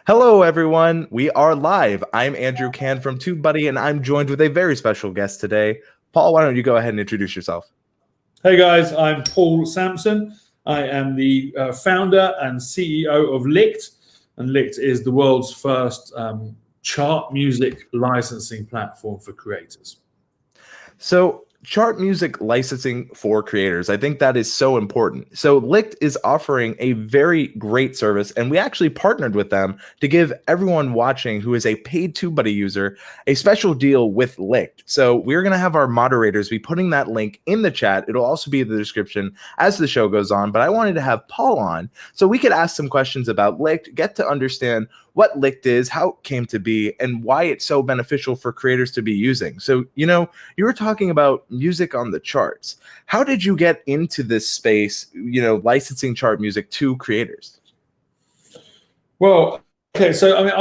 Hello, everyone. We are live. I'm Andrew Can from TubeBuddy, and I'm joined with a very special guest today. Paul, why don't you go ahead and introduce yourself? Hey guys, I'm Paul Sampson. I am the founder and CEO of Licht, and Licht is the world's first chart music licensing platform for creators. So, chart music licensing for creators, I think that is so important. So, Licht is offering a very great service, and we actually partnered with them to give everyone watching who is a paid TubeBuddy user a special deal with Licht. So, we're going to have our moderators be putting that link in the chat. It'll also be in the description as the show goes on. But I wanted to have Paul on so we could ask some questions about Licht, get to understand what Licht is, how it came to be, and why it's so beneficial for creators to be using. So, you were talking about music on the charts. How did you get into this space, licensing chart music to creators? Well, okay, so I mean,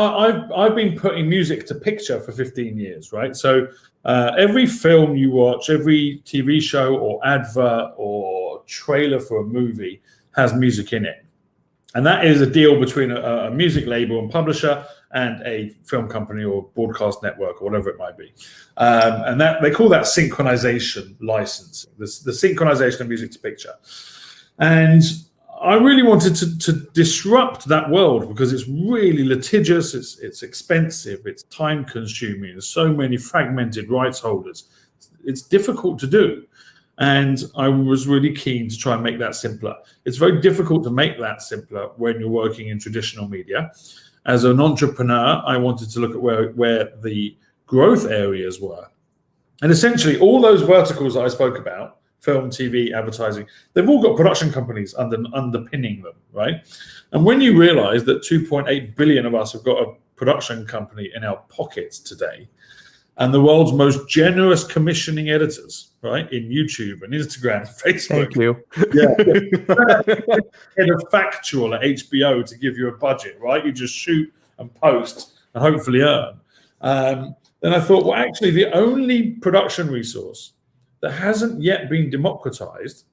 I've been putting music to picture for 15 years, right? So every film you watch, every TV show or advert or trailer for a movie has music in it. And that is a deal between a music label and publisher and a film company or broadcast network or whatever it might be. And that they call that synchronization licensing, the synchronization of music to picture. And I really wanted to disrupt that world because it's really litigious, it's expensive, it's time consuming, there's so many fragmented rights holders. It's difficult to do. And I was really keen to try and make that simpler. It's very difficult to make that simpler when you're working in traditional media. As an entrepreneur, I wanted to look at where the growth areas were. And essentially, all those verticals I spoke about, film, TV, advertising, they've all got production companies underpinning them, right? And when you realize that 2.8 billion of us have got a production company in our pockets today, and the world's most generous commissioning editors, right, in YouTube and Instagram, Facebook. Thank you. Yeah. Head of factual at HBO to give you a budget, right? You just shoot and post and hopefully earn. Then I thought, well, actually, the only production resource that hasn't yet been democratized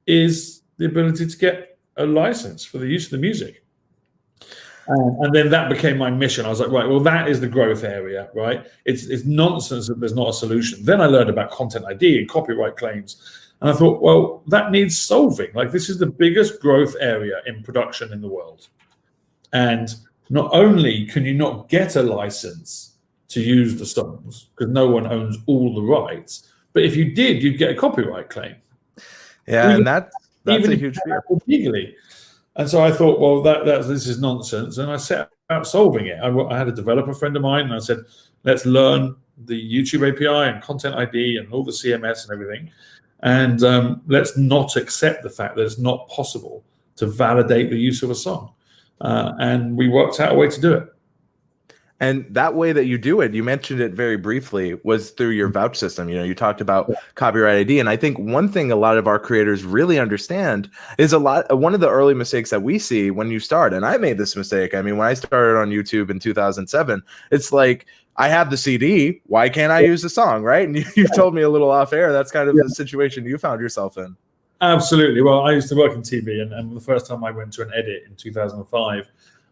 is the ability to get a license for the use of the music. And then that became my mission. I was like, right, well, that is the growth area, right? It's nonsense that there's not a solution. Then I learned about content ID and copyright claims. And I thought, well, that needs solving. Like, this is the biggest growth area in production in the world. And not only can you not get a license to use the songs, because no one owns all the rights, but if you did, you'd get a copyright claim. Yeah, and that's a huge fear. Legally. And so I thought, well, this is nonsense. And I set out solving it. I had a developer friend of mine, and I said, let's learn the YouTube API and content ID and all the CMS and everything. And let's not accept the fact that it's not possible to validate the use of a song. And we worked out a way to do it. And that way that you do it, you mentioned it very briefly, was through your vouch system. You talked about copyright ID. And I think one thing a lot of our creators really understand is one of the early mistakes that we see when you start. And I made this mistake. I mean, when I started on YouTube in 2007, it's like, I have the CD. Why can't I use the song? Right. And you told me a little off air. That's kind of the situation you found yourself in. Absolutely. Well, I used to work in TV. And the first time I went to an edit in 2005,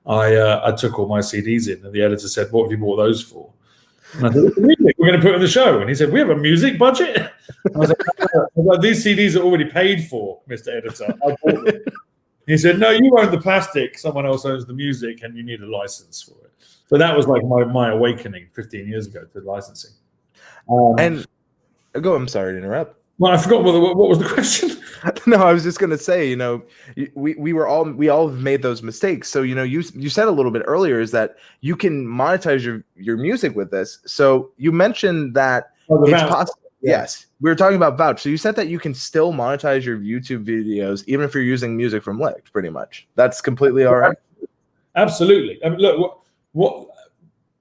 I took all my CDs in, and the editor said, "What have you bought those for?" And I said, "We're going to put it in the show." And he said, "We have a music budget." And I was like, "These CDs are already paid for, Mr. Editor. I bought them." He said, "No, you own the plastic. Someone else owns the music, and you need a license for it." So that was like my awakening 15 years ago to licensing. I'm sorry to interrupt. Well, I forgot what was the question. No, I was just going to say, we all have made those mistakes. So, you said a little bit earlier is that you can monetize your music with this. So you mentioned that it's possible. Yeah. Yes, we were talking about vouch. So you said that you can still monetize your YouTube videos even if you're using music from Licht, pretty much. That's completely all right. Absolutely. I mean, look, what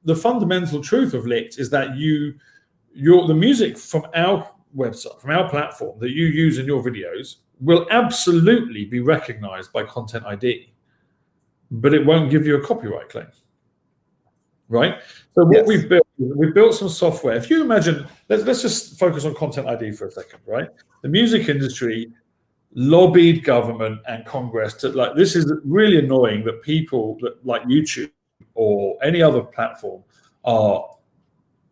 the fundamental truth of Licht is that the music from our website, from our platform that you use in your videos will absolutely be recognized by content ID, but it won't give you a copyright claim, right? So what we've built some software. If you imagine, let's just focus on content ID for a second, right? The music industry lobbied government and Congress to, like, this is really annoying that people that like YouTube or any other platform are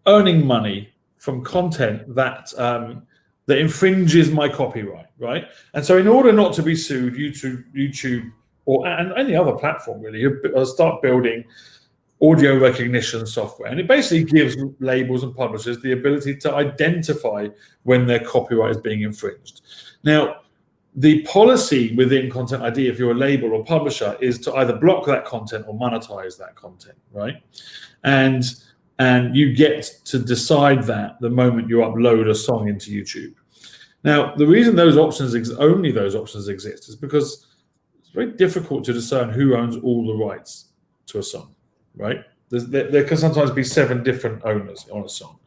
earning money from content that that infringes my copyright, right? And so in order not to be sued, YouTube or and any other platform really, start building audio recognition software. And it basically gives labels and publishers the ability to identify when their copyright is being infringed. Now, the policy within Content ID, if you're a label or publisher, is to either block that content or monetize that content, right? And you get to decide that the moment you upload a song into YouTube. Now, the reason those options only those options exist is because it's very difficult to discern who owns all the rights to a song, right? There can sometimes be 7 different owners on a song.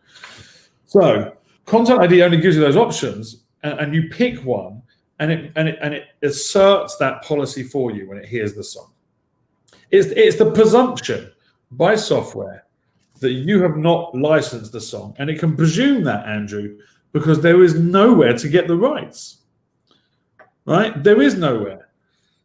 So Content ID only gives you those options, and you pick one, and it asserts that policy for you when it hears the song. It's the presumption by software that you have not licensed the song, and it can presume that, Andrew, because there is nowhere to get the rights, right? There is nowhere.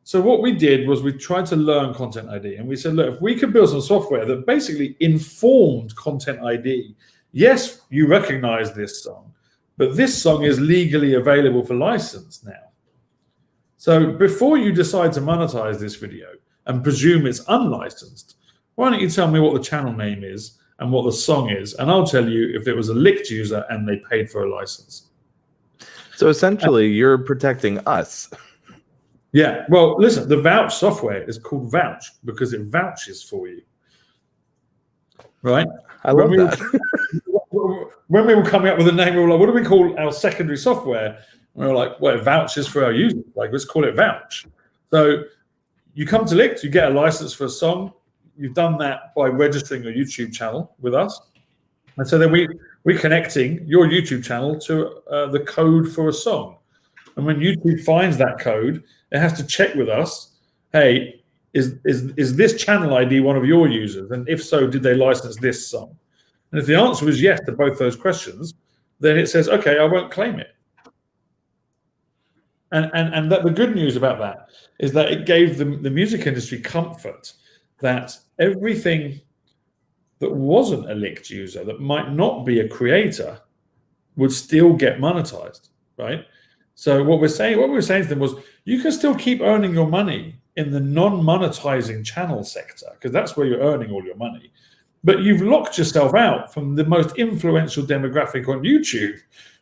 So what we did was we tried to learn Content ID, and we said, look, if we could build some software that basically informed Content ID, yes, you recognize this song, but this song is legally available for license now. So before you decide to monetize this video and presume it's unlicensed, why don't you tell me what the channel name is and what the song is, and I'll tell you if it was a Licht user and they paid for a license. So essentially, you're protecting us. Yeah, well, listen, the vouch software is called Vouch because it vouches for you, right? I love that. When we were coming up with a name, we were like, what do we call our secondary software? And we were like, well, it vouches for our users. Like, let's call it Vouch. So you come to Licht, you get a license for a song. You've done that by registering your YouTube channel with us. And so then we're connecting your YouTube channel to the code for a song. And when YouTube finds that code, it has to check with us, hey, is this channel ID one of your users? And if so, did they license this song? And if the answer is yes to both those questions, then it says, okay, I won't claim it. And that the good news about that is that it gave the music industry comfort that everything that wasn't a Licht user, that might not be a creator, would still get monetized, right? So what we were saying to them was, you can still keep earning your money in the non-monetizing channel sector, because that's where you're earning all your money. But you've locked yourself out from the most influential demographic on YouTube,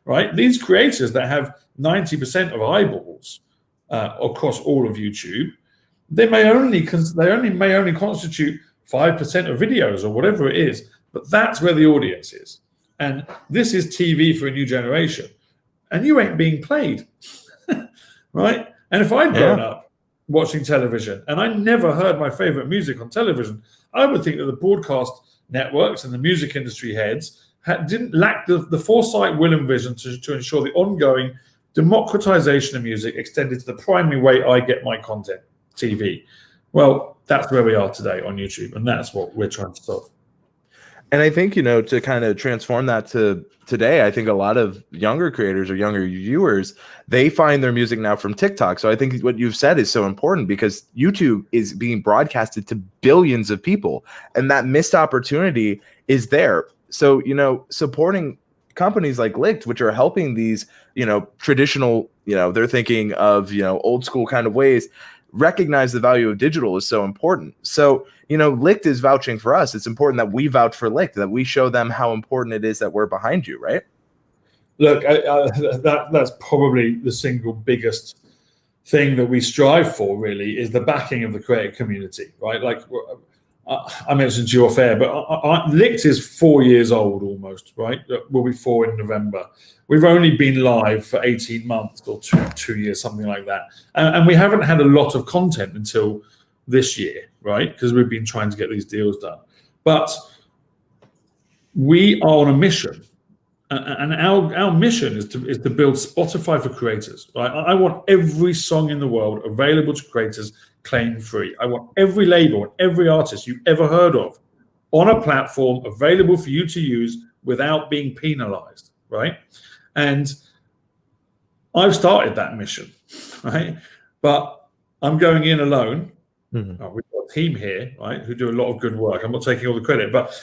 right? These creators that have 90% of eyeballs across all of YouTube, they may only constitute 5% of videos or whatever it is, but that's where the audience is. And this is TV for a new generation. And you ain't being played, right? And if I'd grown up watching television and I never heard my favorite music on television, I would think that the broadcast networks and the music industry heads didn't lack the foresight, will, and vision to ensure the ongoing democratization of music extended to the primary way I get my content, TV. Well, that's where we are today on YouTube, and that's what we're trying to solve. And I think, to kind of transform that to today, I think a lot of younger creators or younger viewers, they find their music now from TikTok. So I think what you've said is so important, because YouTube is being broadcasted to billions of people, and that missed opportunity is there. So, supporting companies like Licht, which are helping these, traditional, they're thinking of, old school kind of ways, recognize the value of digital is so important. So, Licht is vouching for us. It's important that we vouch for Licht, that we show them how important it is that we're behind you, right? Look, that's probably the single biggest thing that we strive for, really, is the backing of the creative community, right? Like I mentioned to you off air, but Licht is 4 years old almost, right? We'll be 4 in November. We've only been live for 18 months or two years, something like that. And we haven't had a lot of content until this year, right? Because we've been trying to get these deals done. But we are on a mission. And our mission is to build Spotify for creators, right? I want every song in the world available to creators claim-free. I want every label and every artist you've ever heard of on a platform available for you to use without being penalized, right? And I've started that mission, right? But I'm going in alone. Mm-hmm. We've got a team here, right, who do a lot of good work. I'm not taking all the credit, but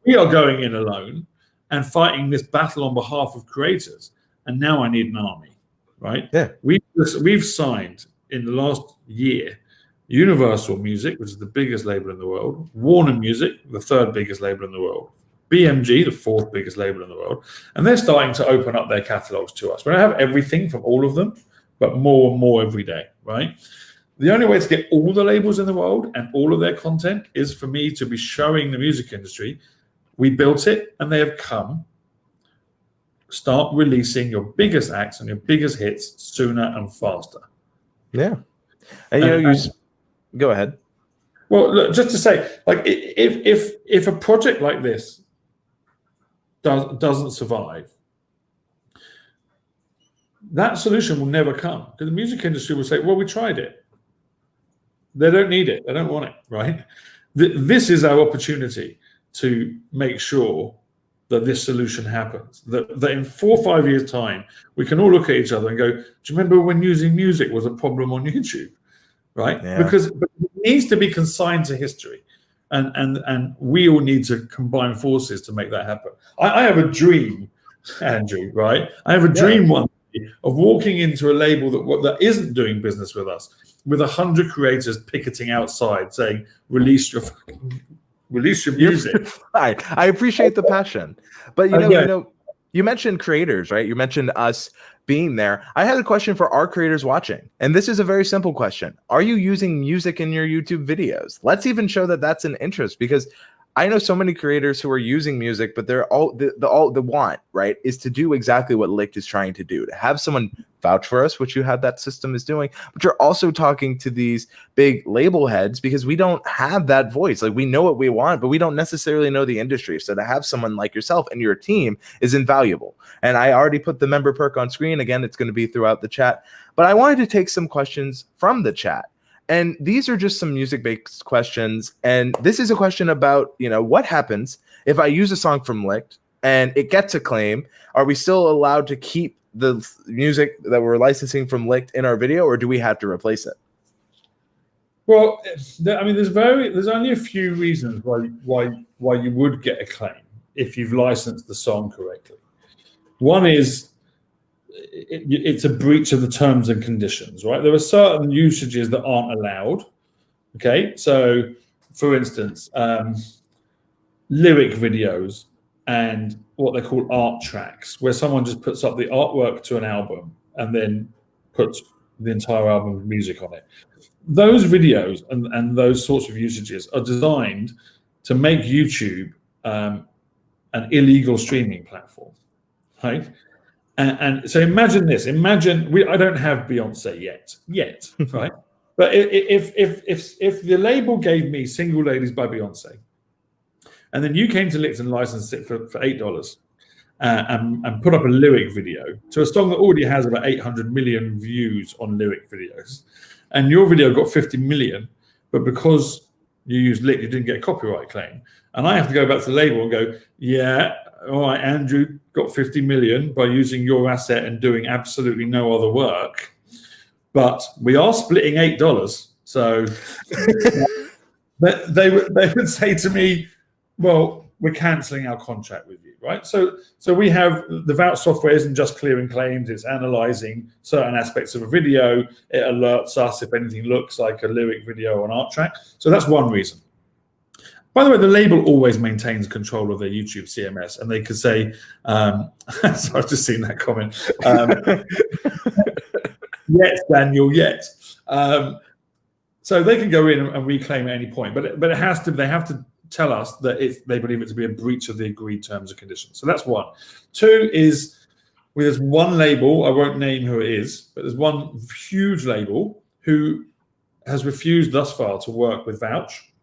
we are going in alone and fighting this battle on behalf of creators. And now I need an army, right? Yeah. We've signed in the last year Universal Music, which is the biggest label in the world, Warner Music, the third biggest label in the world, BMG, the fourth biggest label in the world, and they're starting to open up their catalogs to us. We don't have everything from all of them, but more and more every day, right? The only way to get all the labels in the world and all of their content is for me to be showing the music industry, we built it and they have come. Start releasing your biggest acts and your biggest hits sooner and faster. Yeah. And go ahead. Well, look, just to say, like, if a project like this doesn't survive, that solution will never come, because the music industry will say, well, we tried it. They don't need it. They don't want it, right? This is our opportunity to make sure that this solution happens, that in 4 or 5 years' time, we can all look at each other and go, do you remember when using music was a problem on YouTube, right? Yeah. Because it needs to be consigned to history. And we all need to combine forces to make that happen. I have a dream, Andrew, right? I have a dream one day of walking into a label that isn't doing business with us, with 100 creators picketing outside saying, release your music. I appreciate the passion. But you mentioned creators, right? You mentioned us being there. I had a question for our creators watching, and this is a very simple question. Are you using music in your YouTube videos? Let's even show that that's an interest, because I know so many creators who are using music, but they're all the want, right, is to do exactly what Licht is trying to do, to have someone vouch for us, which you have that system is doing, but you're also talking to these big label heads, because we don't have that voice. Like, we know what we want, but we don't necessarily know the industry. So to have someone like yourself and your team is invaluable. And I already put the member perk on screen. Again, it's going to be throughout the chat, but I wanted to take some questions from the chat. And these are just some music-based questions. And this is a question about, what happens if I use a song from Licht and it gets a claim? Are we still allowed to keep the music that we're licensing from Licht in our video, or do we have to replace it? Well, I mean, there's only a few reasons why you would get a claim if you've licensed the song correctly. One is it's a breach of the terms and conditions, right? There are certain usages that aren't allowed. Okay, so for instance, lyric videos and what they call art tracks, where someone just puts up the artwork to an album and then puts the entire album of music on it. Those videos and those sorts of usages are designed to make YouTube an illegal streaming platform, right? And so imagine this. I don't have Beyonce yet, right? But if the label gave me Single Ladies by Beyonce, and then you came to Licht and licensed it for $8, and put up a lyric video to a song that already has about 800 million views on lyric videos, and your video got 50 million, but because you used Licht, you didn't get a copyright claim, and I have to go back to the label and go, yeah, all right, Andrew got 50 million by using your asset and doing absolutely no other work, but we are splitting $8. So they would say to me, well, we're cancelling our contract with you, right? So we have the vouch software isn't just clearing claims; it's analysing certain aspects of a video. It alerts us if anything looks like a lyric video or an art track. So that's one reason. By the way, the label always maintains control of their YouTube CMS, and they could say, so I've just seen that comment. Yes, Daniel, yet. So they can go in and reclaim at any point, but they have to tell us that they believe it to be a breach of the agreed terms and conditions. So that's one. Two is, there's one label, I won't name who it is, but there's one huge label who has refused thus far to work with Vouch.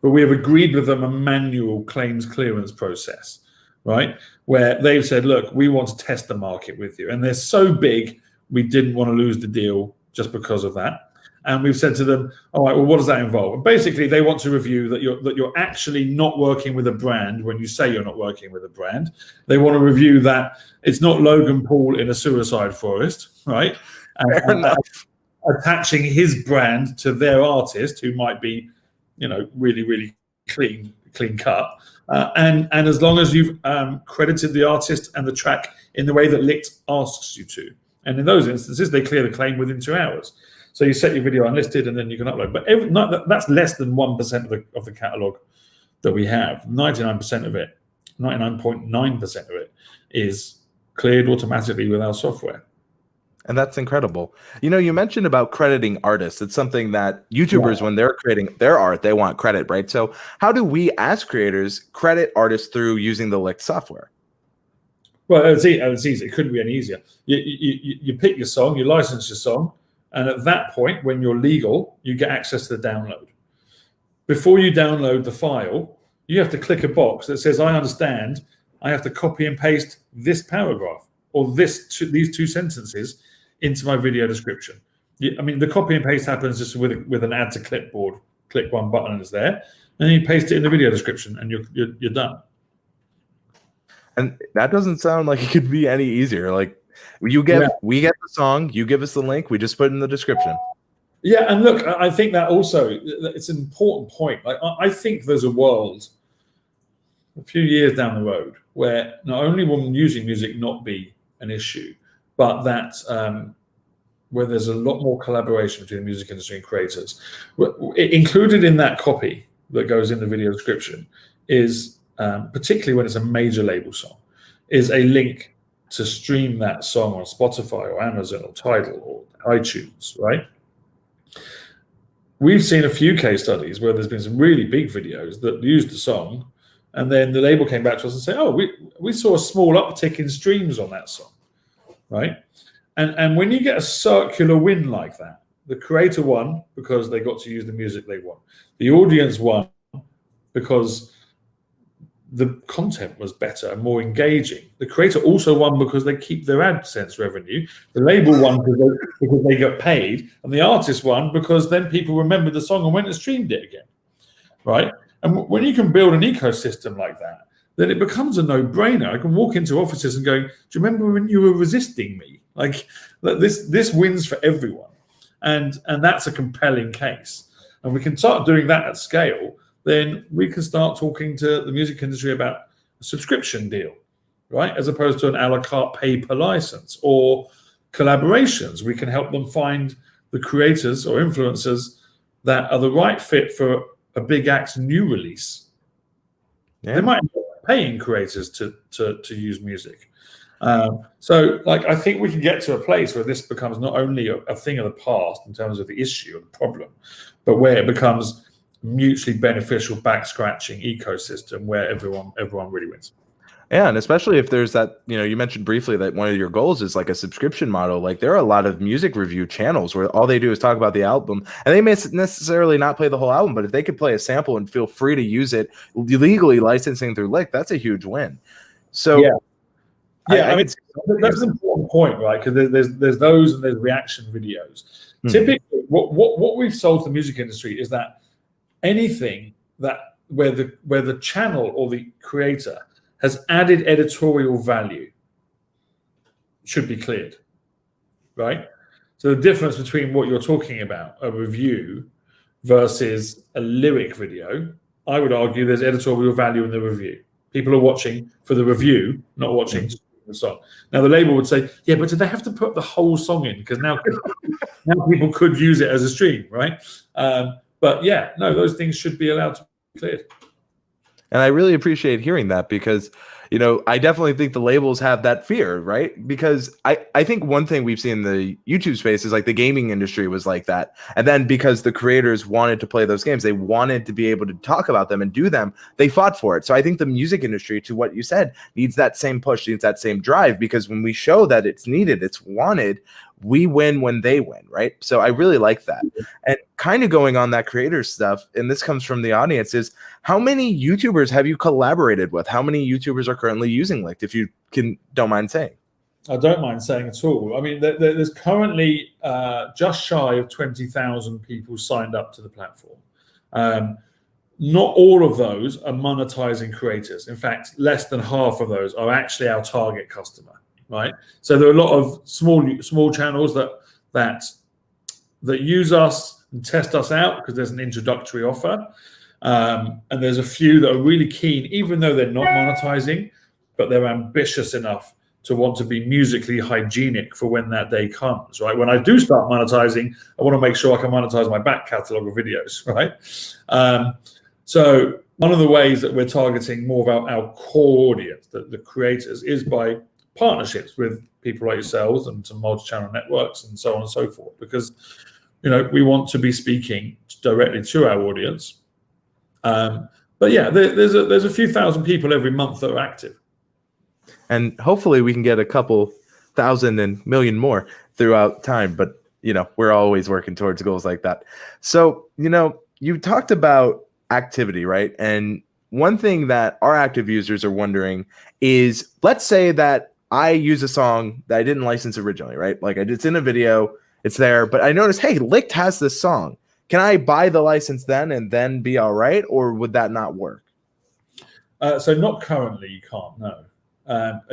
But we have agreed with them a manual claims clearance process, right? Where they've said, look, we want to test the market with you. And they're so big, we didn't want to lose the deal just because of that. And we've said to them, all right, well, what does that involve? And basically, they want to review that you're actually not working with a brand when you say you're not working with a brand. They want to review that it's not Logan Paul in a suicide forest, right? attaching his brand to their artist, who might be, really, really clean cut. And as long as you've credited the artist and the track in the way that Licht asks you to. And in those instances, they clear the claim within 2 hours. So you set your video unlisted, and then you can upload. But that's less than 1% of the catalog that we have. 99% of it, 99.9% of it, is cleared automatically with our software. And that's incredible. You mentioned about crediting artists. It's something that YouTubers, when they're creating their art, they want credit, right? So how do we, as creators, credit artists through using the Licht software? Well, it's easy. It couldn't be any easier. You pick your song, you license your song, and at that point, when you're legal, you get access to the download. Before you download the file, you have to click a box that says, I understand I have to copy and paste this paragraph or these 2 sentences into my video description. I mean, the copy and paste happens just with an add to clipboard. Click one button and it's there, and then you paste it in the video description, and you're done. And that doesn't sound like it could be any easier. Like we get the song, you give us the link, we just put it in the description. Yeah, and look, I think that also it's an important point. Like I think there's a world a few years down the road where not only will using music not be an issue, but that where there's a lot more collaboration between the music industry and creators. Included in that copy that goes in the video description is, particularly when it's a major label song, is a link to stream that song on Spotify or Amazon or Tidal or iTunes, right? We've seen a few case studies where there's been some really big videos that used the song, and then the label came back to us and said, oh, we saw a small uptick in streams on that song, right? And when you get a circular win like that, the creator won because they got to use the music they want. The audience won because the content was better and more engaging. The creator also won because they keep their AdSense revenue. The label won because they got paid, and the artist won because then people remembered the song and went and streamed it again, right? And when you can build an ecosystem like that, then it becomes a no-brainer. I can walk into offices and go, do you remember when you were resisting me? Like this wins for everyone. And that's a compelling case. And we can start doing that at scale. Then we can start talking to the music industry about a subscription deal, right? As opposed to an a la carte pay per license, or collaborations. We can help them find the creators or influencers that are the right fit for a big act's new release. Yeah. They might be paying creators to use music. So I think we can get to a place where this becomes not only a thing of the past in terms of the issue or the problem, but where it becomes mutually beneficial back scratching ecosystem where everyone really wins. Yeah, and especially if there's that, you mentioned briefly that one of your goals is like a subscription model. Like there are a lot of music review channels where all they do is talk about the album, and they may necessarily not play the whole album, but if they could play a sample and feel free to use it legally, licensing through Licht, that's a huge win. So I mean, that's an important point, right? Because there's those and there's reaction videos. Typically, what we've sold to the music industry is that anything that where the channel or the creator has added editorial value should be cleared, right? So the difference between what you're talking about, a review versus a lyric video, I would argue there's editorial value in the review. People are watching for the review, not watching just the song. Now the label would say, yeah, but do they have to put the whole song in? Because now people could use it as a stream, right? But yeah, no, those things should be allowed to be cleared. And I really appreciate hearing that because, I definitely think the labels have that fear, right? Because I think one thing we've seen in the YouTube space is like the gaming industry was like that. And then because the creators wanted to play those games, they wanted to be able to talk about them and do them, they fought for it. So I think the music industry, to what you said, needs that same push, needs that same drive, because when we show that it's needed, it's wanted, we win when they win, right? So I really like that. And kind of going on that creator stuff, and this comes from the audience, is how many YouTubers have you collaborated with? How many YouTubers are currently using Licht, if you don't mind saying? I don't mind saying at all. I mean, there's currently just shy of 20,000 people signed up to the platform. Not all of those are monetizing creators. In fact, less than half of those are actually our target customer. Right, so there are a lot of small channels that that use us and test us out because there's an introductory offer. And there's a few that are really keen, even though they're not monetizing, but they're ambitious enough to want to be musically hygienic for when that day comes, right? When I do start monetizing, I want to make sure I can monetize my back catalog of videos, right? So one of the ways that we're targeting more of our core audience, the creators, is by partnerships with people like yourselves and some multi-channel networks and so on and so forth, because we want to be speaking directly to our audience. But yeah, there's a few thousand people every month that are active. And hopefully we can get a couple thousand and million more throughout time. But, we're always working towards goals like that. So, you talked about activity, right? And one thing that our active users are wondering is, let's say that I use a song that I didn't license originally, right? Like it's in a video, it's there, but I noticed, hey, Licht has this song. Can I buy the license then and then be all right? Or would that not work? So not currently, you can't, no.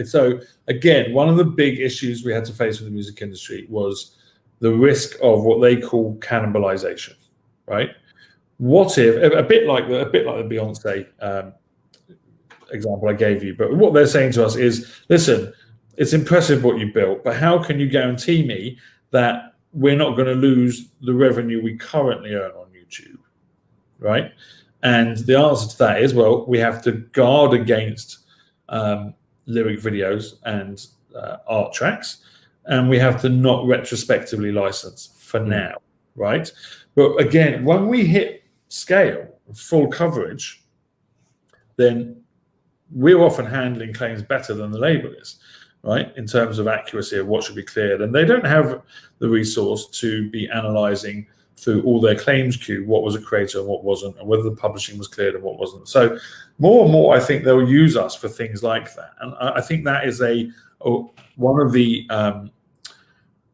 So again, one of the big issues we had to face with the music industry was the risk of what they call cannibalization, right? What if a bit like the Beyonce example I gave you, but what they're saying to us is, listen, it's impressive what you built, but how can you guarantee me that we're not going to lose the revenue we currently earn on YouTube, right? And the answer to that is, well, we have to guard against lyric videos and art tracks, and we have to not retrospectively license for now, right? But again, when we hit scale, full coverage, then we're often handling claims better than the label is, right, in terms of accuracy of what should be cleared. And they don't have the resource to be analyzing through all their claims queue what was a creator and what wasn't, and whether the publishing was cleared and what wasn't. So more and more, I think they'll use us for things like that. And I think that is one of the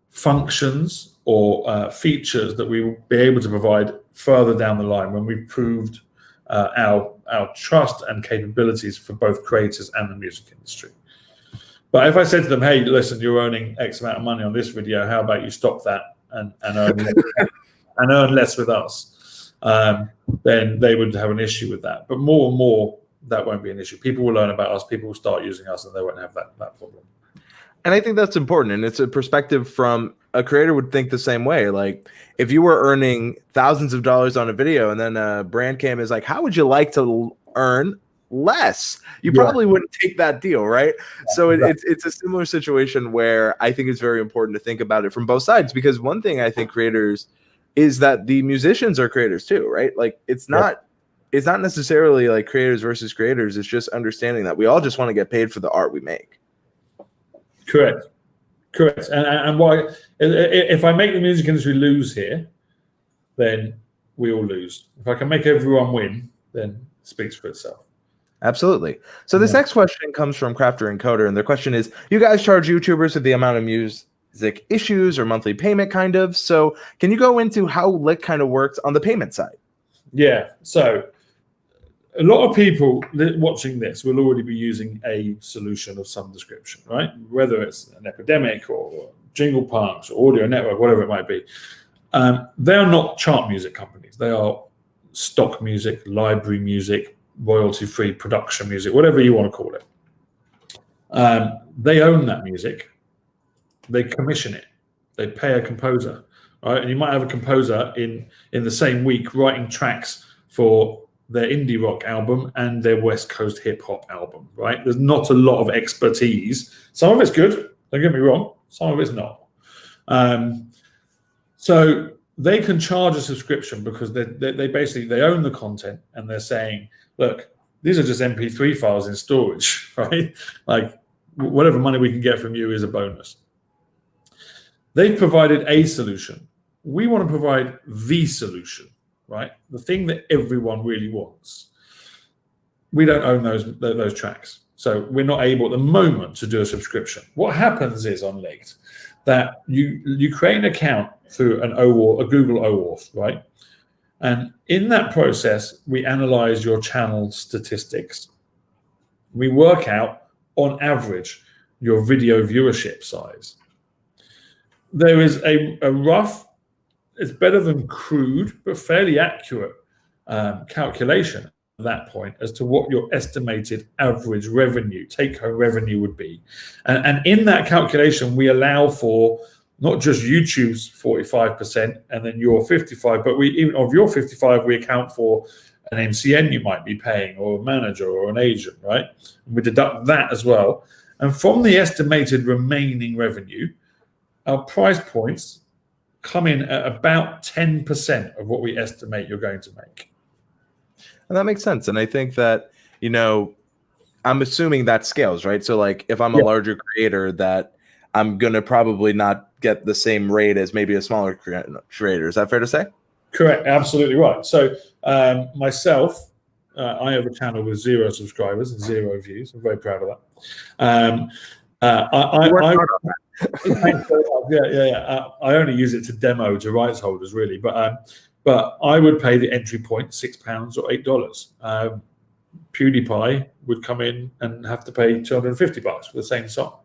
functions or features that we will be able to provide further down the line when we've proved our trust and capabilities for both creators and the music industry. But if I said to them, hey, listen, you're earning X amount of money on this video, how about you stop that and earn less with us, then they would have an issue with that. But more and more, that won't be an issue. People will learn about us, people will start using us, and they won't have that problem. And I think that's important. And it's a perspective from a creator would think the same way. Like if you were earning thousands of dollars on a video and then a brand cam is like, how would you like to earn less? You probably wouldn't take that deal, right? So it's a similar situation where I think it's very important to think about it from both sides, because one thing I think creators is that the musicians are creators too, right? Like it's not necessarily like creators versus creators. It's just understanding that we all just want to get paid for the art we make. Correct. And why? If I make the music industry lose here, then we all lose. If I can make everyone win, then it speaks for itself. Absolutely. So this next question comes from Crafter and Coder, and their question is, you guys charge YouTubers with the amount of music issues or monthly payment kind of. So can you go into how Lick kind of works on the payment side? Yeah. So a lot of people watching this will already be using a solution of some description, right? Whether it's an Epidemic or Jingle Punks or Audio Network, whatever it might be. They are not chart music companies. They are stock music, library music, royalty-free production music, whatever you want to call it. They own that music. They commission it. They pay a composer, right? And you might have a composer in the same week writing tracks for their indie rock album and their West Coast hip hop album, right? There's not a lot of expertise. Some of it's good, don't get me wrong. Some of it's not. So they can charge a subscription because they basically own the content, and they're saying, look, these are just MP3 files in storage, right? Like whatever money we can get from you is a bonus. They've provided a solution. We want to provide the solution, right? The thing that everyone really wants. We don't own those tracks. So we're not able at the moment to do a subscription. What happens is on Licht that you create an account through a Google OAuth, right? And in that process, we analyze your channel statistics. We work out, on average, your video viewership size. There is a rough it's better than crude but fairly accurate calculation at that point as to what your estimated average revenue, take-home revenue would be. And in that calculation, we allow for not just YouTube's 45% and then your 55, but even of your 55, we account for an MCN you might be paying, or a manager or an agent, right? And we deduct that as well. And from the estimated remaining revenue, our price points come in at about 10% of what we estimate you're going to make. And that makes sense. And I think that, I'm assuming that scales, right? So like if I'm a larger creator, that I'm going to probably not get the same rate as maybe a smaller creator. Is that fair to say? Correct. Absolutely right. So myself, I have a channel with 0 subscribers and 0 views. I'm very proud of that. I only use it to demo to rights holders, really. But I would pay the entry point £6 or $8. PewDiePie would come in and have to pay $250 for the same song,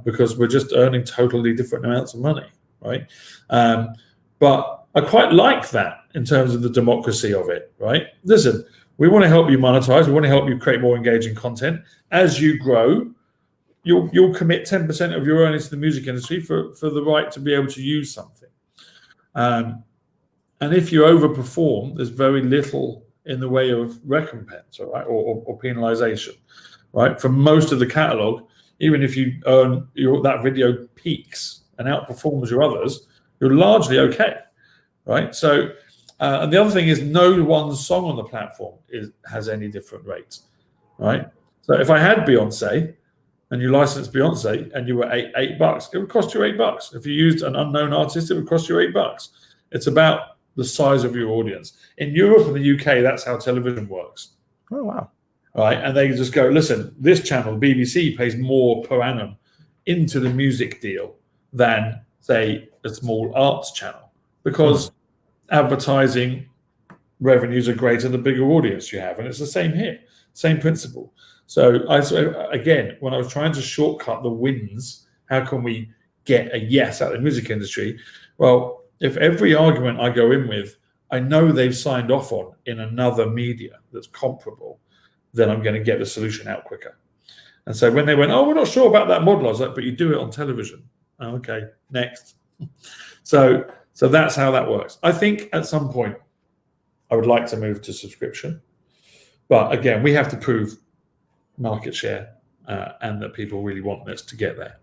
because we're just earning totally different amounts of money, right? But I quite like that in terms of the democracy of it, right? Listen, we want to help you monetize. We want to help you create more engaging content. As you grow, you'll commit 10% of your earnings to the music industry for the right to be able to use something. And if you overperform, there's very little in the way of recompense, all right, or penalization, right? For most of the catalog, even if you earn that video peaks and outperforms your others, you're largely okay, right? So, and the other thing is, no one song on the platform has any different rates, right? So if I had Beyonce and you licensed Beyonce and you were $8, it would cost you $8. If you used an unknown artist, it would cost you $8. It's about the size of your audience. In Europe and the UK, that's how television works. Oh, wow. Right, and they just go, listen, this channel, BBC, pays more per annum into the music deal than, say, a small arts channel, because advertising revenues are greater the bigger audience you have. And it's the same here, same principle. So again, when I was trying to shortcut the wins, how can we get a yes out of the music industry? Well, if every argument I go in with, I know they've signed off on in another media that's comparable, then I'm going to get the solution out quicker. And so when they went, oh, we're not sure about that model, I was like, but you do it on television. Oh, okay, next. So that's how that works. I think at some point I would like to move to subscription. But again, we have to prove market share and that people really want this to get there.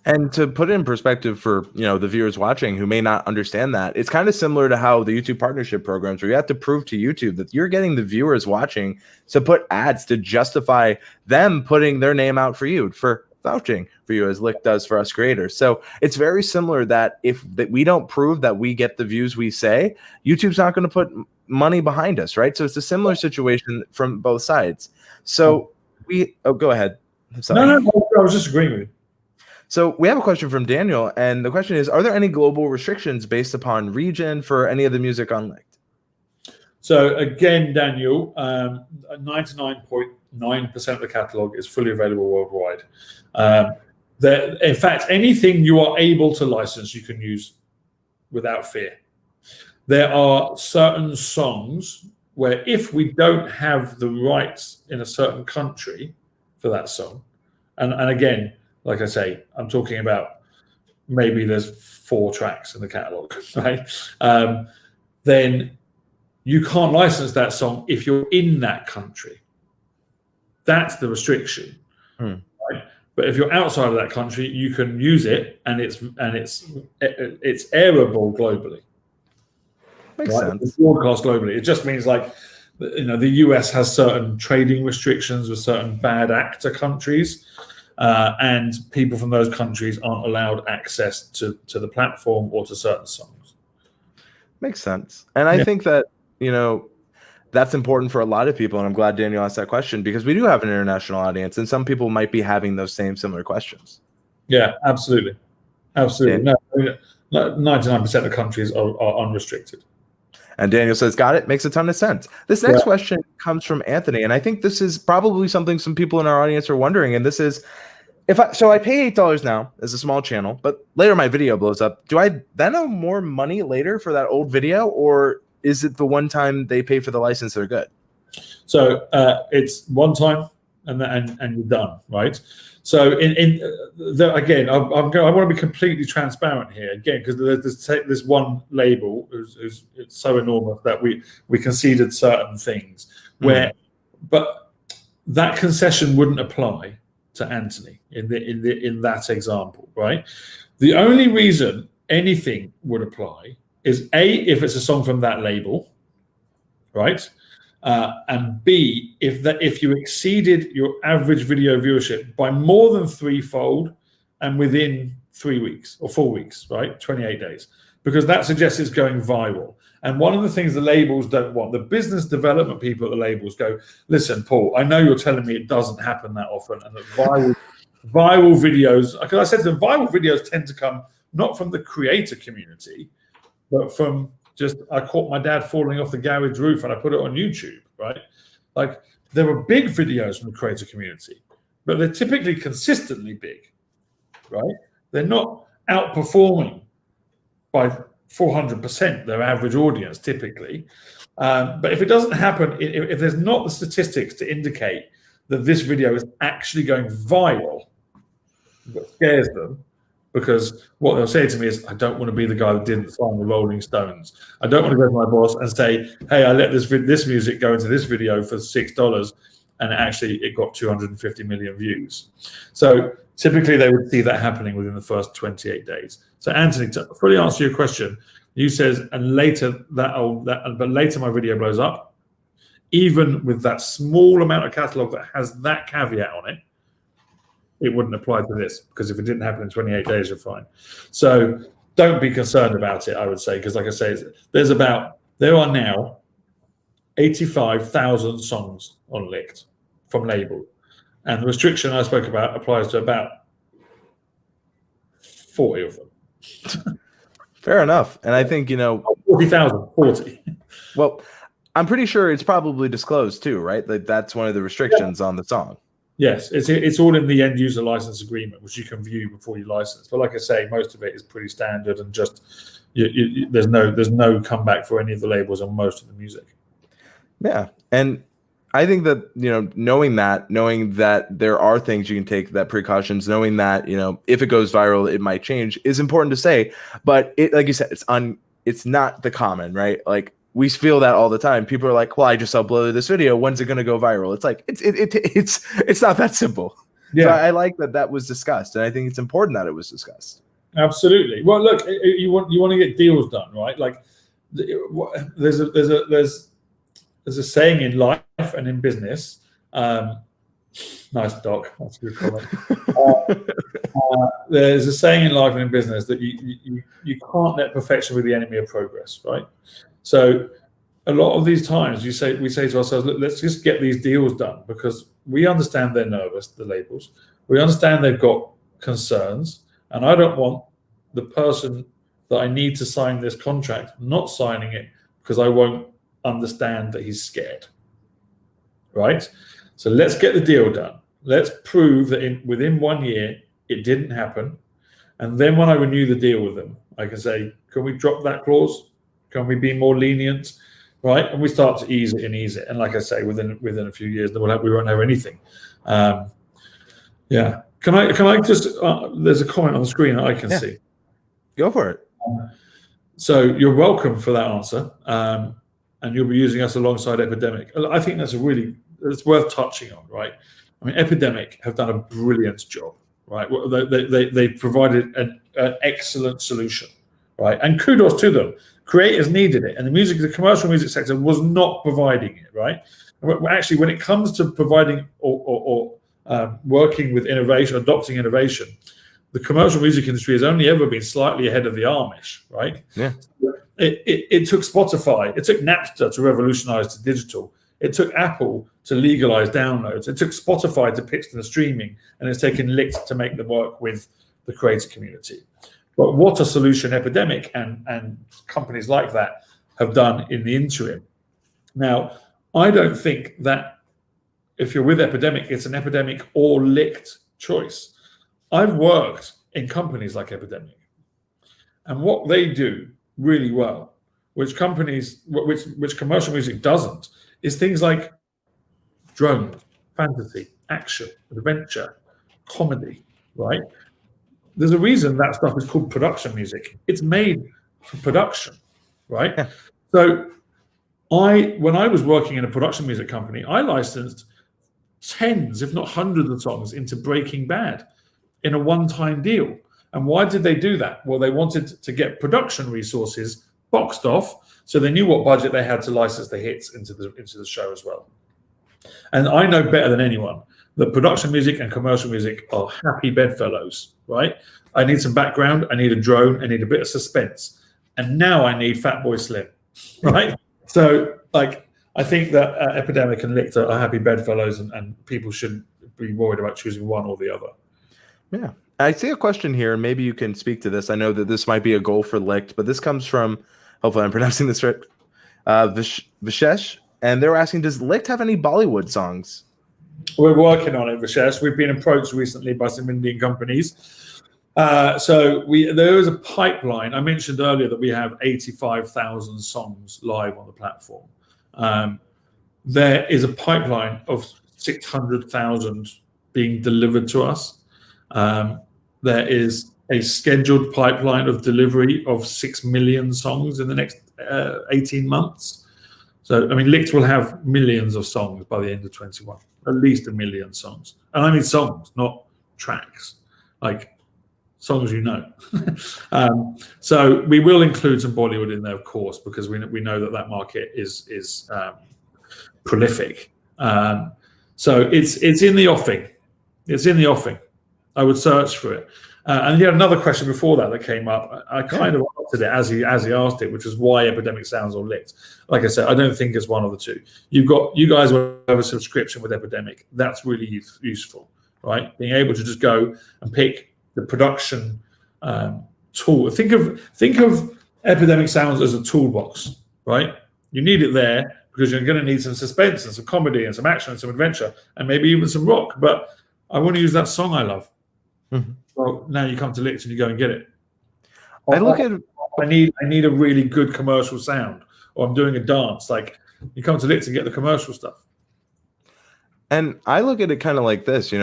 And to put it in perspective for the viewers watching who may not understand that, it's kind of similar to how the YouTube partnership programs, where you have to prove to YouTube that you're getting the viewers watching to put ads to justify them putting their name out for you, for vouching for you, as Licht does for us creators. So it's very similar that if we don't prove that we get the views we say, YouTube's not going to put money behind us, right? So it's a similar situation from both sides. So go ahead. No, I was just agreeing with you. So we have a question from Daniel, and the question is, are there any global restrictions based upon region for any of the music on Licht? So again, Daniel, 99.9% of the catalog is fully available worldwide. In fact, anything you are able to license, you can use without fear. There are certain songs where if we don't have the rights in a certain country for that song, and again, like I say, I'm talking about maybe there's 4 tracks in the catalog, right? Then you can't license that song if you're in that country. That's the restriction, right? But if you're outside of that country, you can use it, and it's airable globally. Makes sense. It's broadcast globally. It just means like, the US has certain trading restrictions with certain bad actor countries. And people from those countries aren't allowed access to the platform or to certain songs. Makes sense. And I think that, that's important for a lot of people. And I'm glad Daniel asked that question, because we do have an international audience, and some people might be having those similar questions. Yeah, absolutely. Absolutely. No, 99% of countries are unrestricted. And Daniel says, got it. Makes a ton of sense. This next question comes from Anthony. And I think this is probably something some people in our audience are wondering. And this is, So I pay $8 now as a small channel, but later my video blows up. Do I then owe more money later for that old video, or is it the one time they pay for the license they're good? So it's one time, and you're done, right? So again, I want to be completely transparent here again, because there's this one label who's it's so enormous that we conceded certain things where, but that concession wouldn't apply to Anthony in that example, right? The only reason anything would apply is A, if it's a song from that label, right? And B, if you exceeded your average video viewership by more than threefold and within 3 weeks or 4 weeks, right? 28 days, because that suggests it's going viral. And one of the things the labels don't want, the business development people at the labels go, listen, Paul, I know you're telling me it doesn't happen that often, and that viral videos, because I said to them, viral videos tend to come not from the creator community, but from just, I caught my dad falling off the garage roof and I put it on YouTube, right? Like, there were big videos from the creator community, but they're typically consistently big, right? They're not outperforming by 400% their average audience typically. But if it doesn't happen, if there's not the statistics to indicate that this video is actually going viral, that scares them, because what they'll say to me is, I don't want to be the guy that didn't sign the Rolling Stones. I don't want to go to my boss and say, hey, I let this music go into this video for $6, and actually it got 250 million views. So typically they would see that happening within the first 28 days. So Anthony, to fully answer your question, you says, and later but later my video blows up, even with that small amount of catalog that has that caveat on it, it wouldn't apply to this, because if it didn't happen in 28 days, you're fine. So don't be concerned about it, I would say, because like I say, there are now 85,000 songs on Licht from label. And the restriction I spoke about applies to about 40 of them. Fair enough. And I think, 40. Well, I'm pretty sure it's probably disclosed too, right? Like, that's one of the restrictions on the song. Yes, it's all in the end user license agreement, which you can view before you license. But like I say, most of it is pretty standard, and just there's no comeback for any of the labels on most of the music. Yeah, and I think that knowing that there are things you can take, that precautions, knowing that if it goes viral, it might change, is important to say. But like you said, it's not the common, right? Like, we feel that all the time. People are like, well, I just uploaded this video. When's it going to go viral? It's like, it's not that simple. Yeah. So I like that was discussed. And I think it's important that it was discussed. Absolutely. Well, look, you want to get deals done, right? Like, there's a saying in life and in business. Nice, Doc. That's a good comment. There's a saying in life and in business that you can't let perfection be the enemy of progress, right? So a lot of these times we say to ourselves, look, let's just get these deals done, because we understand they're nervous, the labels. We understand they've got concerns, and I don't want the person that I need to sign this contract not signing it because I won't understand that he's scared, right? So let's get the deal done. Let's prove that within 1 year it didn't happen, and then when I renew the deal with them, I can say, can we drop that clause? Can we be more lenient, right? And we start to ease it. And like I say, within a few years, we won't have anything. Yeah. Can I just? There's a comment on the screen that I can see. Go for it. So you're welcome for that answer, and you'll be using us alongside Epidemic. I think it's worth touching on, right? I mean, Epidemic have done a brilliant job, right? They provided an excellent solution, right? And kudos to them. Creators needed it, and the commercial music sector was not providing it, right? Actually, when it comes to providing or working with innovation, adopting innovation, the commercial music industry has only ever been slightly ahead of the Amish, right? Yeah. It took Spotify, it took Napster to revolutionize to digital. It took Apple to legalize downloads. It took Spotify to pitch the streaming, and it's taken Licht to make them work with the creator community. But what a solution Epidemic and companies like that have done in the interim. Now, I don't think that if you're with Epidemic, it's an Epidemic or Licht choice. I've worked in companies like Epidemic, and what they do really well, which commercial music doesn't, is things like drone, fantasy, action, adventure, comedy, right? There's a reason that stuff is called production music. It's made for production, right? Yeah. So when I was working in a production music company, I licensed tens, if not hundreds of songs into Breaking Bad in a one-time deal. And why did they do that? Well, they wanted to get production resources boxed off, so they knew what budget they had to license the hits into the show as well. And I know better than anyone that production music and commercial music are happy bedfellows, right? I need some background, I need a drone, I need a bit of suspense. And now I need Fatboy Slim, right? So, like, I think that Epidemic and Licht are happy bedfellows, and people shouldn't be worried about choosing one or the other. Yeah. I see a question here, and maybe you can speak to this. I know that this might be a goal for Licht, but this comes from, hopefully I'm pronouncing this right, Vishesh, and they're asking, does Licht have any Bollywood songs? We're working on it, Vishesh. We've been approached recently by some Indian companies. So there is a pipeline. I mentioned earlier that we have 85,000 songs live on the platform. There is a pipeline of 600,000 being delivered to us. There is a scheduled pipeline of delivery of 6 million songs in the next 18 months. So, I mean, Licht will have millions of songs by the end of 21, at least 1 million songs. And I mean songs, not tracks, like songs you know. So we will include some Bollywood in there, of course, because we know that market is prolific. So it's in the offing. It's in the offing. I would search for it. And he had another question before that came up. I kind of answered it as he asked it, which is why Epidemic Sounds or Licht. Like I said, I don't think it's one of the two. You guys will have a subscription with Epidemic. That's really useful, right? Being able to just go and pick the production tool. Think of Epidemic Sounds as a toolbox, right? You need it there because you're going to need some suspense and some comedy and some action and some adventure and maybe even some rock. But I want to use that song I love. Mm-hmm. Well, now you come to Licht and you go and get it. I need a really good commercial sound, or I'm doing a dance. Like, you come to Licht and get the commercial stuff. And I look at it kind of like this,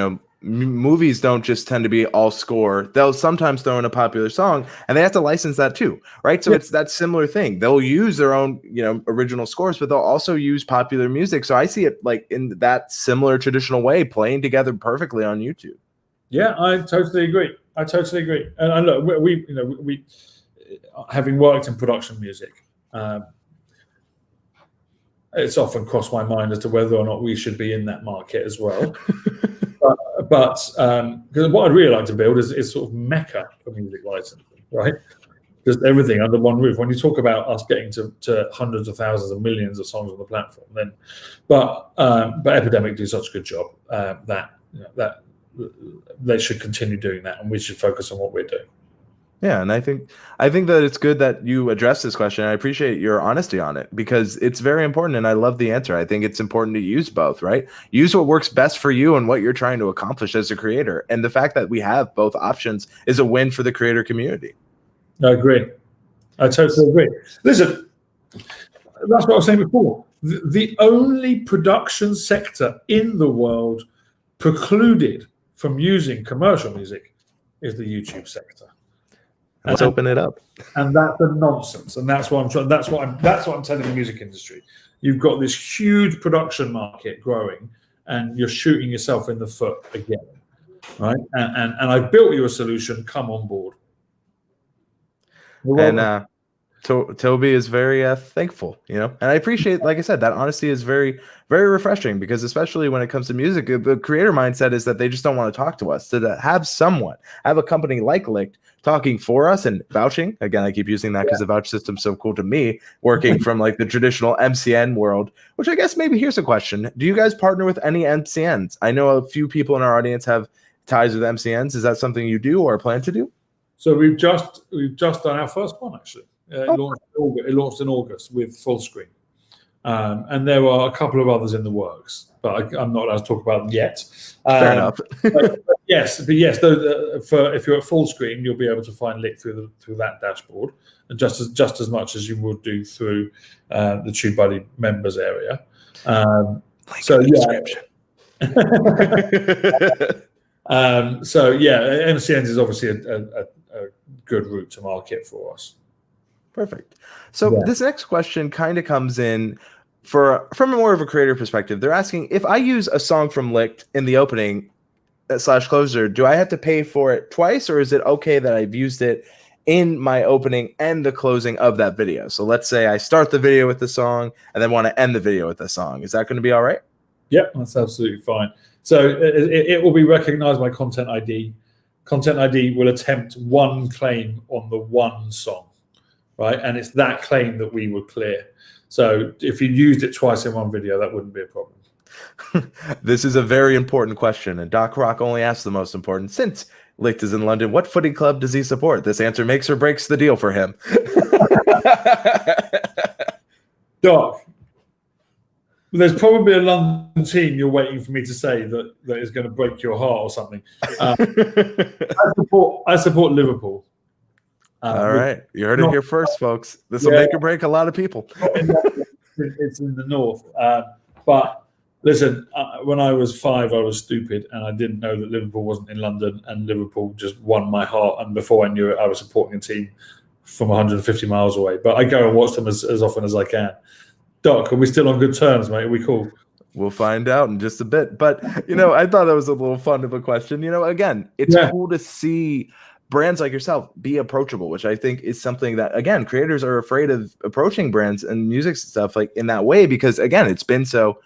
movies don't just tend to be all score. They'll sometimes throw in a popular song, and they have to license that too, right? So it's that similar thing. They'll use their own, original scores, but they'll also use popular music. So I see it like in that similar traditional way, playing together perfectly on YouTube. Yeah, I totally agree. And look, we having worked in production music, it's often crossed my mind as to whether or not we should be in that market as well. but because what I'd really like to build is sort of mecca for music licensing, right? Just everything under one roof. When you talk about us getting to hundreds of thousands of millions of songs on the platform, then, but Epidemic do such a good job that they should continue doing that, and we should focus on what we're doing. Yeah, and I think that it's good that you address this question. I appreciate your honesty on it because it's very important, and I love the answer. I think it's important to use both, right? Use what works best for you and what you're trying to accomplish as a creator. And the fact that we have both options is a win for the creator community. I agree. I totally agree. Listen, that's what I was saying before. The only production sector in the world precluded from using commercial music is the YouTube sector. Let's open it up. And that's a nonsense. And that's what I'm telling the music industry. You've got this huge production market growing, and you're shooting yourself in the foot again, right? And I've built you a solution. Come on board. And Toby is very thankful, and I appreciate, like I said, that honesty is very, very refreshing, because especially when it comes to music, the creator mindset is that they just don't want to talk to us. So to have a company like Licht talking for us and vouching, again, I keep using that because the vouch system's so cool to me, working from like the traditional MCN world, which I guess maybe here's a question. Do you guys partner with any MCNs? I know a few people in our audience have ties with MCNs. Is that something you do or plan to do? So we've just done our first one, actually. It launched in August with Full Screen. and there are a couple of others in the works, but I'm not allowed to talk about them yet. Fair enough. but yes, if you're at full screen, you'll be able to find Licht through that dashboard, and just as much as you would do through the TubeBuddy members area. So MCNs is obviously a good route to market for us. Perfect. So this next question kind of comes in from a more of a creator perspective. They're asking, if I use a song from Licht in the opening / closer, do I have to pay for it twice, or is it okay that I've used it in my opening and the closing of that video? So let's say I start the video with the song and then want to end the video with the song. Is that going to be all right? Yep, that's absolutely fine. So it will be recognized by Content ID. Content ID will attempt one claim on the one song, right? And it's that claim that we would clear. So if you used it twice in one video, that wouldn't be a problem. This is a very important question, and Doc Rock only asks the most important. Since Licht is in London, what footy club does he support? This answer makes or breaks the deal for him. Doc, there's probably a London team you're waiting for me to say that is going to break your heart or something. I support Liverpool. All right. You heard it here first, folks. This will make or break a lot of people. It's in the north. But listen, when I was 5, I was stupid, and I didn't know that Liverpool wasn't in London, and Liverpool just won my heart. And before I knew it, I was supporting a team from 150 miles away. But I go and watch them as often as I can. Doc, are we still on good terms, mate? Are we cool? We'll find out in just a bit. But, I thought that was a little fun of a question. Again, it's cool to see brands like yourself be approachable, which I think is something that, again, creators are afraid of approaching brands and music stuff like in that way, because, again, it's been so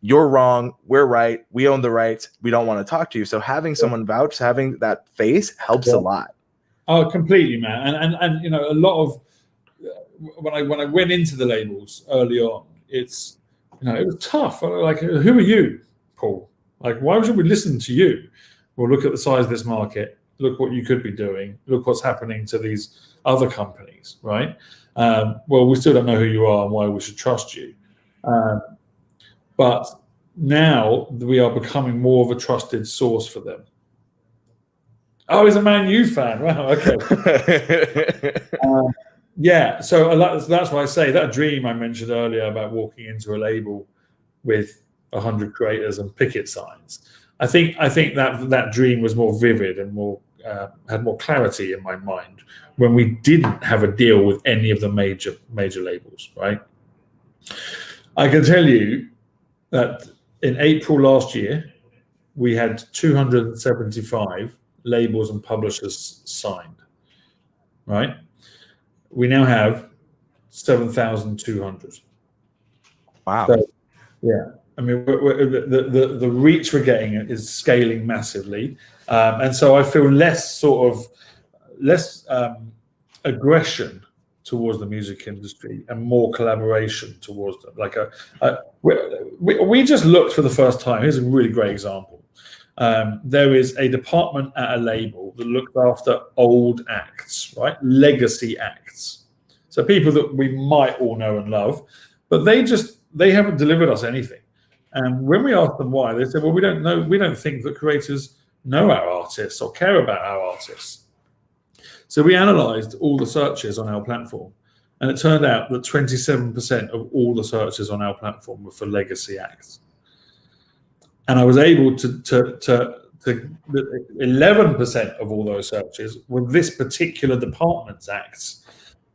you're wrong, we're right, we own the rights, we don't want to talk to you. So having someone vouch, having that face helps a lot. Oh, completely, man. And a lot of when I went into the labels early on, it was tough. Like, who are you, Paul? Like, why should we listen to you? Well, look at the size of this market. Look what you could be doing. Look what's happening to these other companies, right? Well, we still don't know who you are and why we should trust you. But now we are becoming more of a trusted source for them. Oh, he's a Man U fan. Wow, okay. So that's why I say that dream I mentioned earlier about walking into a label with 100 creators and picket signs. I think that dream was more vivid and more had more clarity in my mind when we didn't have a deal with any of the major labels, right? I can tell you that in April last year, we had 275 labels and publishers signed, right? We now have 7,200. Wow. So, yeah. I mean, the reach we're getting is scaling massively. And so I feel less aggression towards the music industry and more collaboration towards them. Like we just looked for the first time. Here's a really great example. There is a department at a label that looked after old acts, right? Legacy acts. So people that we might all know and love, but they haven't delivered us anything. And when we asked them why, they said, well, we don't know. We don't think that creators know our artists or care about our artists. So we analyzed all the searches on our platform, and it turned out that 27% of all the searches on our platform were for legacy acts. And I was able to 11% of all those searches were this particular department's acts.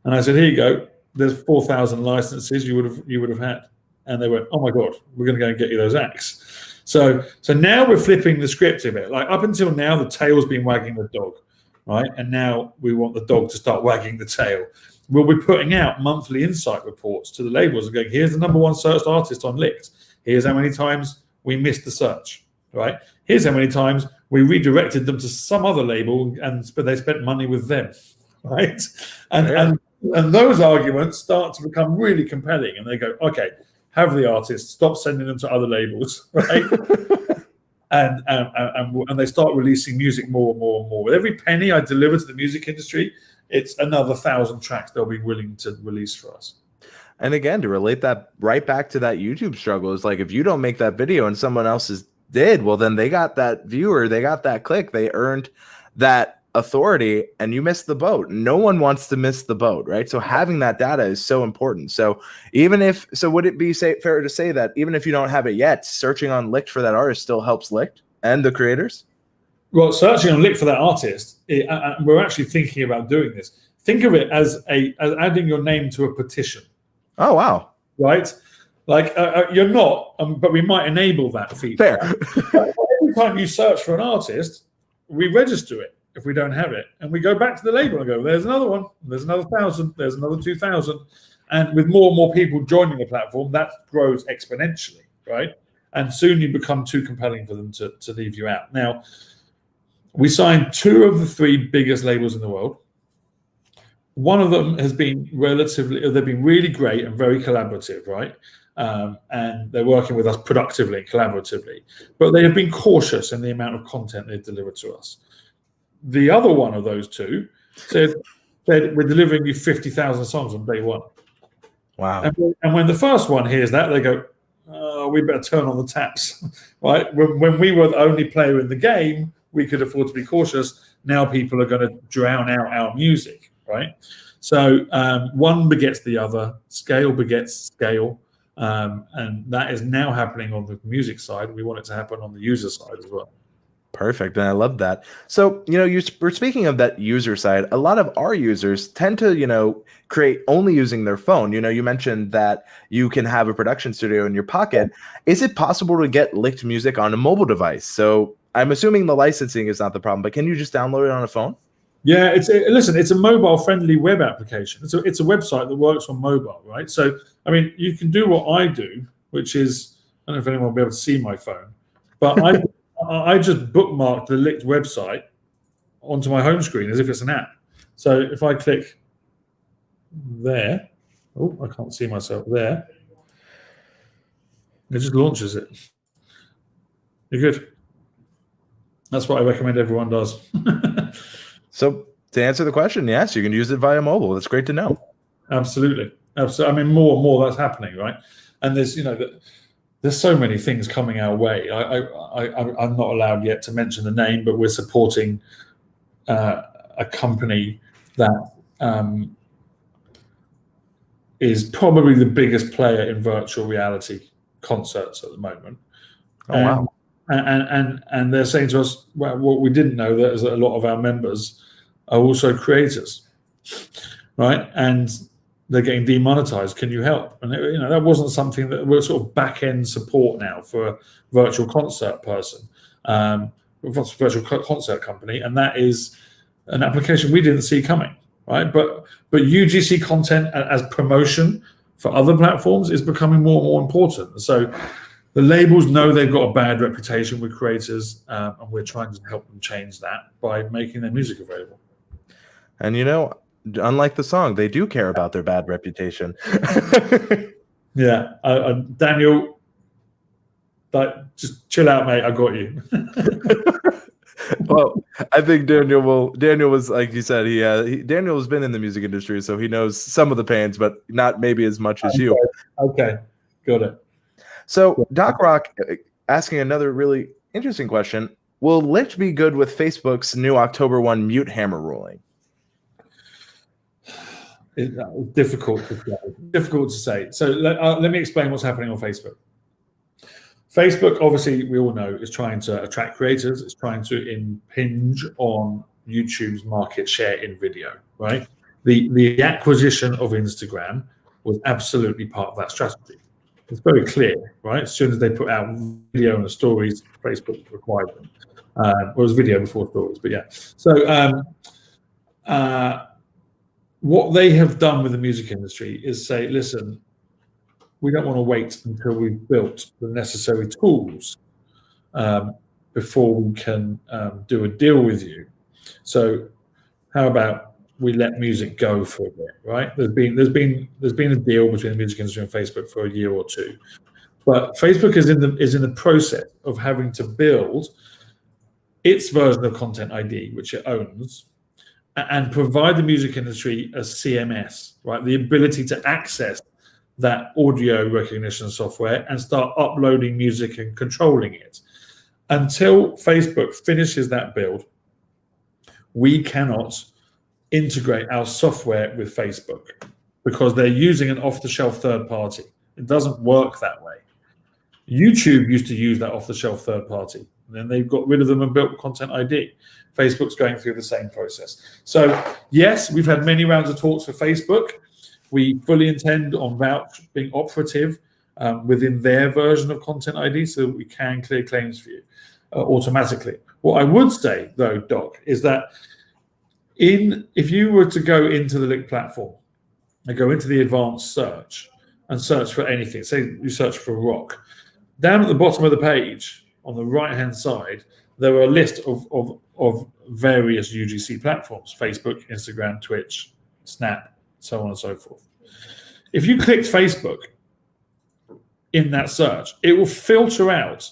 And I said, here you go. There's 4,000 licenses you would have had. And they went, oh my God, we're going to go and get you those acts. So now we're flipping the script a bit. Like up until now, the tail's been wagging the dog, right? And now we want the dog to start wagging the tail. We'll be putting out monthly insight reports to the labels and going, here's the #1 searched artist on Licht. Here's how many times we missed the search, right? Here's how many times we redirected them to some other label but they spent money with them, right? And those arguments start to become really compelling. And they go, okay, have the artists, stop sending them to other labels, right? and they start releasing music more and more and more. With every penny I deliver to the music industry, it's another 1,000 tracks they'll be willing to release for us. And again, to relate that right back to that YouTube struggle, is like if you don't make that video and someone else's did, well, then they got that viewer, they got that click, they earned that authority, and you missed the boat. No one wants to miss the boat, right? So having that data is so important. So would it be fair to say that even if you don't have it yet, searching on Licht for that artist still helps Licht and the creators? Well, searching on Licht for that artist, we're actually thinking about doing this. Think of it as adding your name to a petition. Oh, wow. Right? Like you're not, but we might enable that feature. Fair. Every time you search for an artist, we register it if we don't have it. And we go back to the label and go, there's another one, there's another 1,000, there's another 2,000. And with more and more people joining the platform, that grows exponentially, right? And soon you become too compelling for them to leave you out. Now, we signed 2 of the 3 biggest labels in the world. One of them has been they've been really great and very collaborative, right? And they're working with us productively and collaboratively, but they have been cautious in the amount of content they've delivered to us. The other one of those 2 said we're delivering you 50,000 songs on day 1. Wow. And when the first one hears that, they go, oh, we better turn on the taps, right? When we were the only player in the game, we could afford to be cautious. Now people are going to drown out our music. Right, so one begets the other, scale begets scale, and that is now happening on the music side. We want it to happen on the user side as well. Perfect, and I love that. So, we're speaking of that user side. A lot of our users tend to, create only using their phone. You mentioned that you can have a production studio in your pocket. Is it possible to get Licht music on a mobile device? So, I'm assuming the licensing is not the problem, but can you just download it on a phone? Yeah, it's a mobile-friendly web application. It's a website that works on mobile, right? So, I mean, you can do what I do, which is, I don't know if anyone will be able to see my phone, but I just bookmarked the Licht website onto my home screen as if it's an app. So if I click there, oh, I can't see myself there. It just launches it. You're good. That's what I recommend everyone does. So to answer the question, yes, you can use it via mobile. That's great to know. Absolutely. I mean, more and more that's happening, right? And there's so many things coming our way. I'm not allowed yet to mention the name, but we're supporting a company that is probably the biggest player in virtual reality concerts at the moment. Oh, wow. And they're saying to us, well, what we didn't know that is that a lot of our members are also creators, right? And they're getting demonetized. Can you help? And that wasn't something that we're sort of back end support now for a virtual concert person, virtual concert company, and that is an application we didn't see coming, right? But UGC content as promotion for other platforms is becoming more and more important. So the labels know they've got a bad reputation with creators, and we're trying to help them change that by making their music available. And unlike the song, they do care about their bad reputation. Yeah, Daniel, just chill out, mate. I got you. Well, I think Daniel was, like you said, Daniel has been in the music industry, so he knows some of the pains, but not maybe as much as you. Okay, got it. So Doc Rock asking another really interesting question. Will Licht be good with Facebook's new October 1 mute hammer ruling? Difficult to say. So let me explain what's happening on Facebook. Facebook, obviously, we all know, is trying to attract creators. It's trying to impinge on YouTube's market share in video, right? The acquisition of Instagram was absolutely part of that strategy. It's very clear, right? As soon as they put out video and the stories, Facebook required them. It was video before stories, but yeah. So what they have done with the music industry is say, listen, we don't want to wait until we've built the necessary tools before we can do a deal with you. So how about we let music go for a bit, right? There's been a deal between the music industry and Facebook for a year or two, but Facebook is in the process of having to build its version of Content ID, which it owns, and provide the music industry a CMS, right? The ability to access that audio recognition software and start uploading music and controlling it. Until Facebook finishes that build, we cannot integrate our software with Facebook because they're using an off-the-shelf third party. It doesn't work that way. YouTube used to use that off-the-shelf third party. And then they got rid of them and built Content ID. Facebook's going through the same process. So yes, we've had many rounds of talks for Facebook. We fully intend on vouch being operative within their version of Content ID so that we can clear claims for you automatically. What I would say, though, Doc, is that if you were to go into the Licht platform and go into the advanced search and search for anything, say you search for rock, down at the bottom of the page on the right-hand side, there are a list of various UGC platforms: Facebook, Instagram, Twitch, Snap, so on and so forth. If you clicked Facebook in that search, it will filter out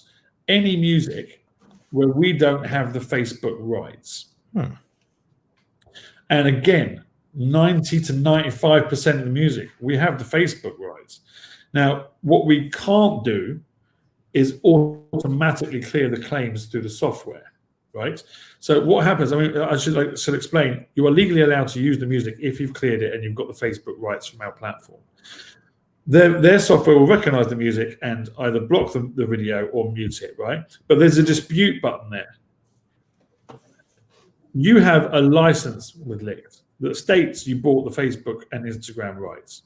any music where we don't have the Facebook rights. And again, 90 to 95% of the music, we have the Facebook rights. Now, what we can't do is automatically clear the claims through the software, right? So what happens, I mean, I should explain, you are legally allowed to use the music if you've cleared it and you've got the Facebook rights from our platform. Their software will recognize the music and either block the video or mute it, right? But there's a dispute button there. You have a license with Licht that states you bought the Facebook and Instagram rights.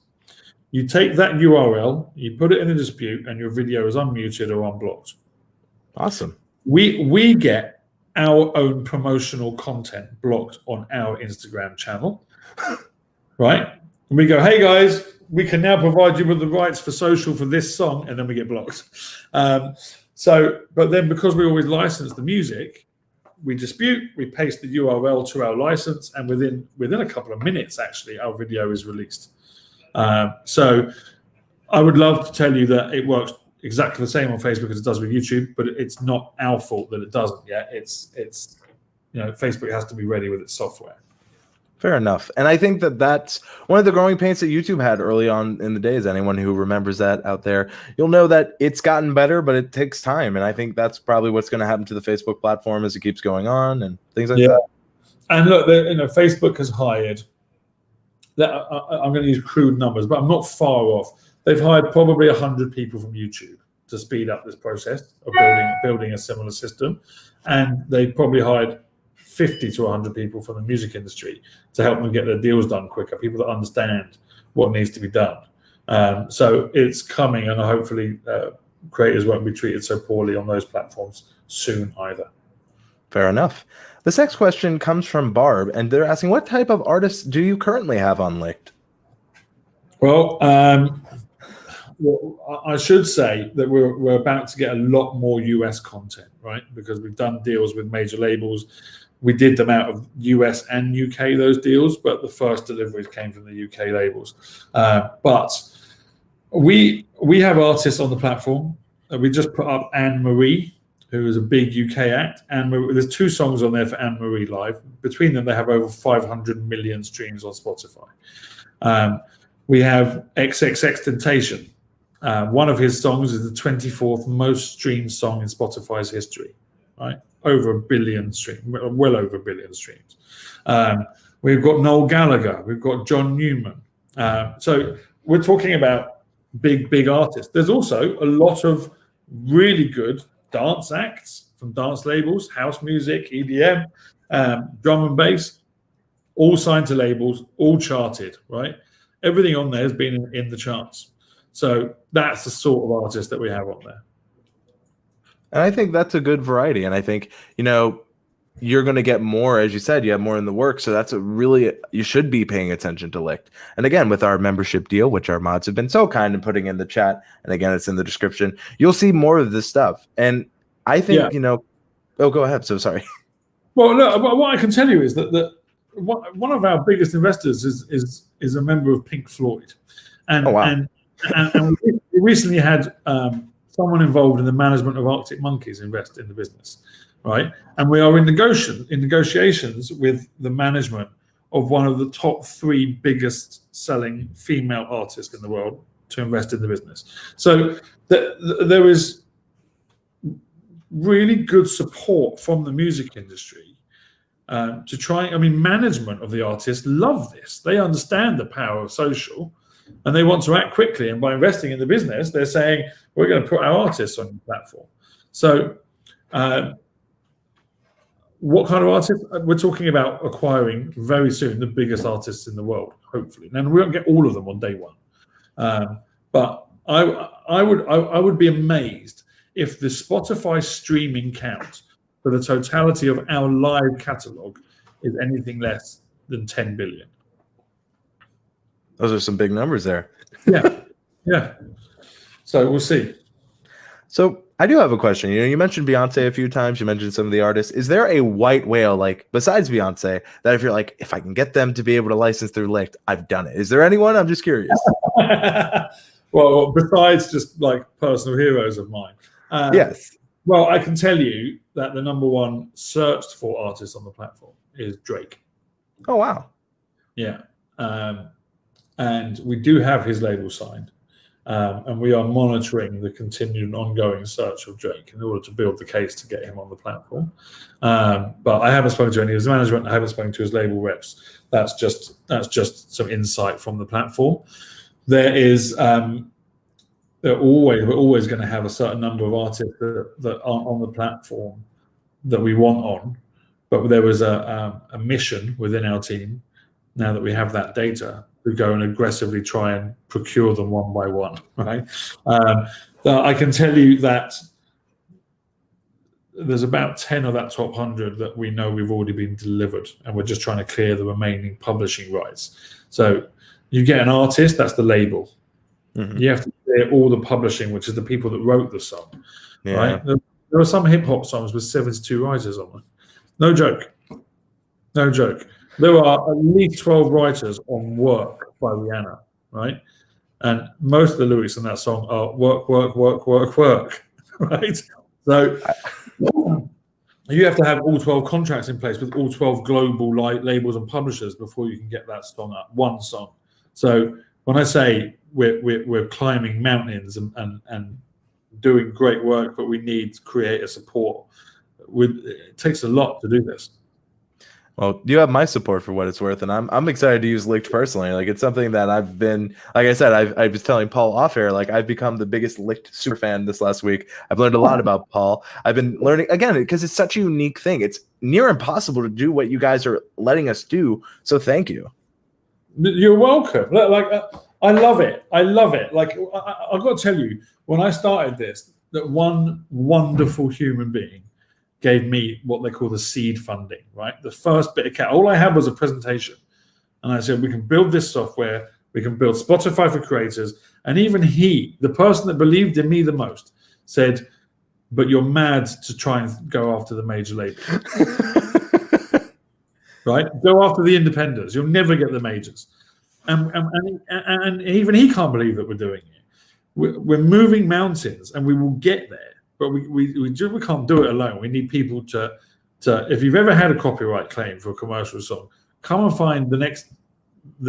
You take that URL, you put it in a dispute, and your video is unmuted or unblocked. Awesome. We get our own promotional content blocked on our Instagram channel, right? And we go, hey guys, we can now provide you with the rights for social for this song, and then we get blocked. But then because we always license the music, we dispute, we paste the URL to our license, and within a couple of minutes, actually, our video is released. So I would love to tell you that it works exactly the same on Facebook as it does with YouTube, but it's not our fault that it doesn't yet. It's Facebook has to be ready with its software. Fair enough. And I think that's one of the growing pains that YouTube had early on in the days. Anyone who remembers that out there, you'll know that it's gotten better, but it takes time. And I think that's probably what's going to happen to the Facebook platform as it keeps going on and things like that. And look, Facebook has hired, I'm going to use crude numbers, but I'm not far off. They've hired probably 100 people from YouTube to speed up this process of building a similar system. And they probably hired 50 to 100 people from the music industry to help them get their deals done quicker, people that understand what needs to be done. So it's coming, and hopefully creators won't be treated so poorly on those platforms soon either. Fair enough. This next question comes from Barb, and they're asking, what type of artists do you currently have on Licht? Well, I should say that we're about to get a lot more US content, right? Because we've done deals with major labels. We did them out of US and UK, those deals, but the first deliveries came from the UK labels. But we have artists on the platform. We just put up Anne Marie, who is a big UK act. There's 2 songs on there for Anne Marie live. Between them, they have over 500 million streams on Spotify. We have XXXTentacion. One of his songs is the 24th most streamed song in Spotify's history, right? Over 1 billion streams, well over 1 billion streams. We've got Noel Gallagher. We've got John Newman. So we're talking about big artists. There's also a lot of really good dance acts from dance labels, house music, EDM, drum and bass, all signed to labels, all charted, right? Everything on there has been in the charts. So that's the sort of artist that we have on there. And I think that's a good variety. And I think, you're going to get more, as you said, you have more in the works. So that's you should be paying attention to Licht. And again, with our membership deal, which our mods have been so kind in putting in the chat, and again, it's in the description, you'll see more of this stuff. And I think, oh, go ahead. So sorry. Well, look, what I can tell you is that one of our biggest investors is a member of Pink Floyd. And, oh, wow. and we recently had someone involved in the management of Arctic Monkeys invest in the business, right? And we are in negotiations with the management of one of the top 3 biggest selling female artists in the world, to invest in the business. So there is really good support from the music industry to try. I mean, management of the artists love this. They understand the power of social, and they want to act quickly. And by investing in the business, they're saying, we're going to put our artists on the platform. So what kind of artists? We're talking about acquiring very soon the biggest artists in the world, hopefully. And we won't get all of them on day one. But I would be amazed if the Spotify streaming count for the totality of our live catalog is anything less than 10 billion. Those are some big numbers there. Yeah. So we'll see. So I do have a question. You mentioned Beyonce a few times. You mentioned some of the artists. Is there a white whale, like besides Beyonce, that if you're like, if I can get them to be able to license through Licht, I've done it? Is there anyone? I'm just curious. Well, besides just like personal heroes of mine. Yes. Well, I can tell you that the number one searched for artist on the platform is Drake. Oh, wow. Yeah. And we do have his label signed. And we are monitoring the continued and ongoing search of Drake in order to build the case to get him on the platform. But I haven't spoken to any of his management. I haven't spoken to his label reps. That's just some insight from the platform. We're always going to have a certain number of artists that aren't on the platform that we want on. But there was a mission within our team, now that we have that data, to go and aggressively try and procure them one by one, right? I can tell you that there's about 10 of that top 100 that we know we've already been delivered, and we're just trying to clear the remaining publishing rights. So you get an artist, that's the label. Mm-hmm. You have to clear all the publishing, which is the people that wrote the song, right? There are some hip-hop songs with 72 writers on them. No joke. There are at least 12 writers on Work by Rihanna, right? And most of the lyrics in that song are work, work, work, work, work, right? So you have to have all 12 contracts in place with all 12 global labels and publishers before you can get that song up, one song. So when I say we're climbing mountains and doing great work, but we need creator support, it takes a lot to do this. Well, you have my support for what it's worth, and I'm excited to use Licht personally. Like, it's something that I've been, like I said, I was telling Paul off air, like I've become the biggest Licht super fan this last week. I've learned a lot about Paul. I've been learning again because it's such a unique thing. It's near impossible to do what you guys are letting us do. So thank you. You're welcome. Like I love it. Like I've got to tell you, when I started this, that one wonderful human being gave me what they call the seed funding, right? The first bit of cash. All I had was a presentation. And I said, we can build this software. We can build Spotify for creators. And even he, the person that believed in me the most, said, but you're mad to try and go after the major labels. Right? Go after the independents. You'll never get the majors. And even he can't believe that we're doing it. We're moving mountains, and we will get there. But we can't do it alone. We need people to if you've ever had a copyright claim for a commercial song, come and find the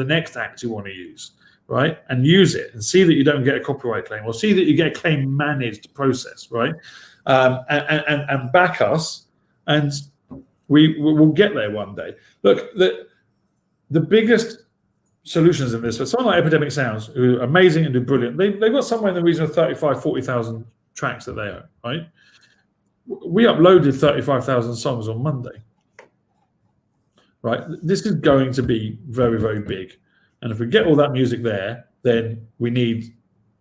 next act you want to use, right? And use it and see that you don't get a copyright claim, or see that you get a claim managed process, right? And back us, and we will get there one day. Look, the biggest solutions in this, for someone like Epidemic Sounds, who are amazing and do brilliant, they've got somewhere in the region of 40,000 tracks that they own, right? We uploaded 35,000 songs on Monday, right? This is going to be very, very big. And if we get all that music there, then we need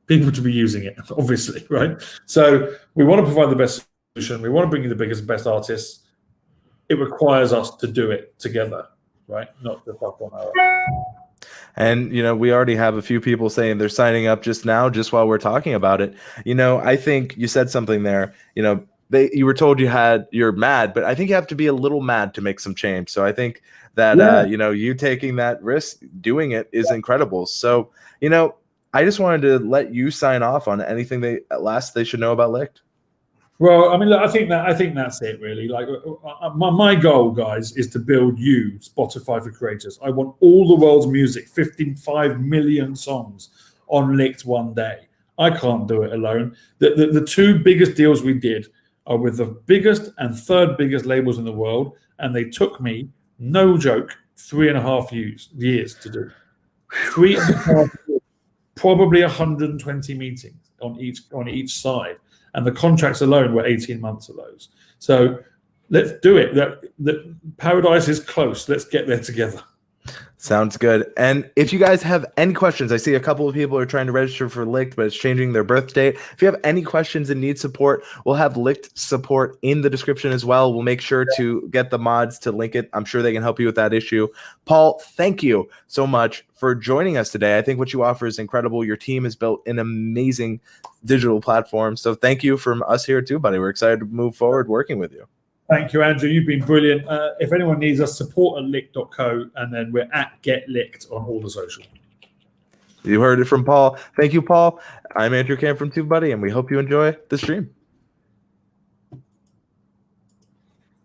people to be using it, obviously, right? So we want to provide the best solution. We want to bring you the biggest and best artists. It requires us to do it together, right? Not just up on our own. And, we already have a few people saying they're signing up just now, just while we're talking about it. I think you said something there, you were told you're mad, but I think you have to be a little mad to make some change. So I think that, you taking that risk, doing it is incredible. So, I just wanted to let you sign off on anything they should know about Licht. Well, I mean, look, I think that's it, really. Like, my goal, guys, is to build Spotify for creators. I want all the world's music, 55 million songs, on Licht one day. I can't do it alone. The two biggest deals we did are with the biggest and third biggest labels in the world, and they took me, no joke, 3.5 years to do. 3.5 years, probably 120 meetings on each side, and the contracts alone were 18 months of those. So let's do it. The paradise is close. Let's get there together. Sounds good. And if you guys have any questions, I see a couple of people are trying to register for Licht, but it's changing their birth date. If you have any questions and need support, we'll have Licht support in the description as well. We'll make sure to get the mods to link it. I'm sure they can help you with that issue. Paul, thank you so much for joining us today. I think what you offer is incredible. Your team has built an amazing digital platform. So thank you from us here too, buddy. We're excited to move forward working with you. Thank you, Andrew. You've been brilliant. If anyone needs us, support at lick.co, and then we're at GetLicked on all the social. You heard it from Paul. Thank you, Paul. I'm Andrew Camp from TubeBuddy, and we hope you enjoy the stream.